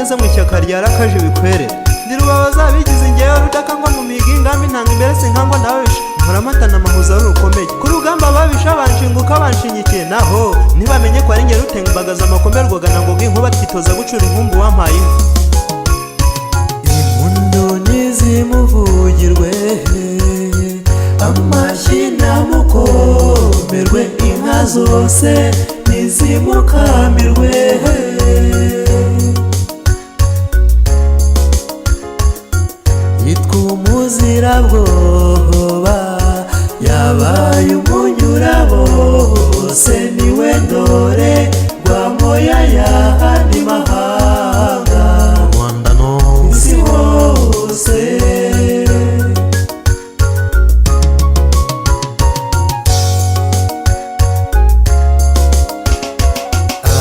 neza mu ishyaka ryarakaje bikwere ndi rubabaza bigize ngewe rudakangwa mu mihigo ingambi ntanga imbere sinkangwa nababisha nkuramatana amahuza ari ukomeye ku rugamba babisha banshinguka banshinyikiye naho ntibamenye ko ari nge rutembagaza amakomberwaga na ngoga inkuba twitoza gucura inkumbu wampaye impundu nizimuvugirwe amashyi namukomerwe inka zose nizimukamirwe yitwa umuzirabwoba yabaye umunyura bose niwe ndore rwamoya y'ahandi mahanga Rwanda no isi hose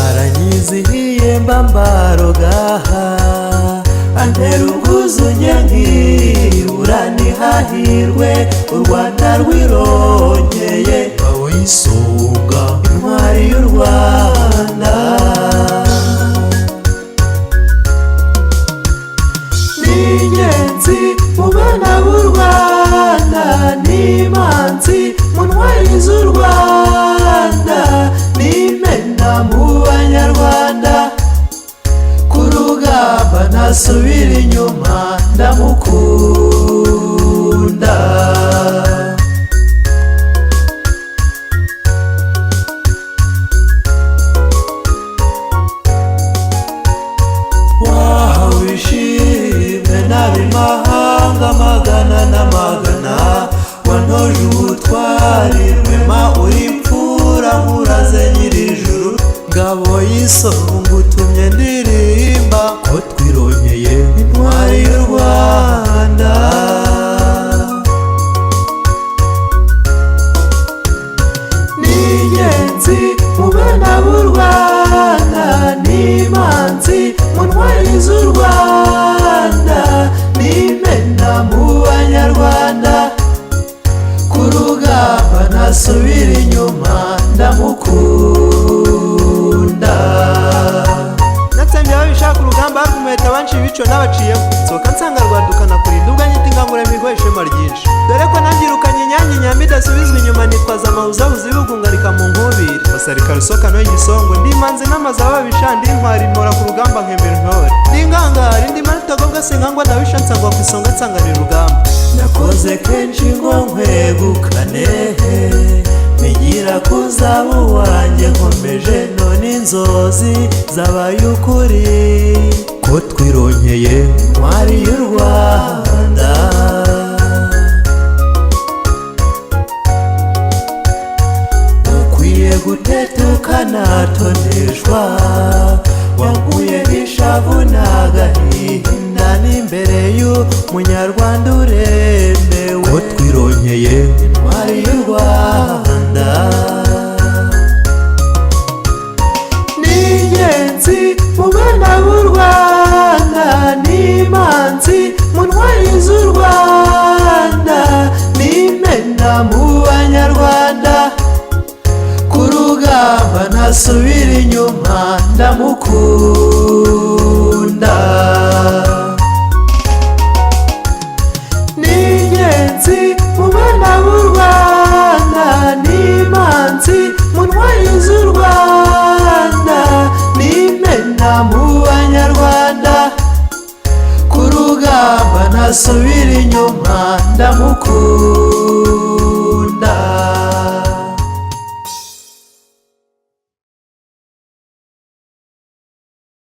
aranyizihiye mbambarogaha antera ubwuzu nkibura ntihahirwe u Rwanda rwirongeye aho yisunga intwari y'u Rwanda n'ingenzi mu bana b'u Rwanda n'imanzi mu ntwari z'u Rwanda n'imena mu banyarwanda ku rugamba ntasubira inyuma ndamukunda wahawe ishimwe n'ab'imahanga magana n'amagana wantoje ubutwari rwema uri imfura nkuraze nyir'ijuru ngabo y'isonga utumye ndirimba ko twirongeye intwari y'u Rwanda n'ingenzi mu bana b'u Rwanda n'imanzi mu ntwari z'u Rwanda n'imena mu banyarwanda ku rugamba ntasubira inyuma ndamukunda natsembye babishaka urugamba rw'umuheta banshi ibico n'abaciyemo soka nsanga rwadukana kurinda ubwo nyita inganguramigo ishema ryinshi dore ko nangirukanye inyange nyambi idasubizwa inyuma nitwaza amahuzahuzi y'ubugungarika mu nkubiri basarika rusoka no igisongo ndimanzi n'amazi ababisha ndi intwari mpora ku rugamba nkemera intore ndi ingangari ndi manitagobwa sinkangwa ndabisha nsangwa ku isonga nsanganira urugamba nakoze kenshi ngo nkwegukane migira kuzaba uwanjye nkomeje none inzozi zabaye ukuri ko twirongeye intwari y'u Rwanda ukwiye gutetuka natoneshwa wankuye ishavu n'agahinda n'imbere y'umunyarwanda uremewe ko twirongeye intwari y'u Rwanda n'ingenzi mu bana b'u Rwanda n'imanzi mu ntwari z'u Rwanda n'imena mu banyarwanda ku rugamba ntasubira inyuma ndamukunda n'ingenzi mu bana b'u Rwanda n'imanzi mu ntwari z'u Rwanda n'imena mu banyarwanda ku rugamba ntasubira inyuma ndamukunda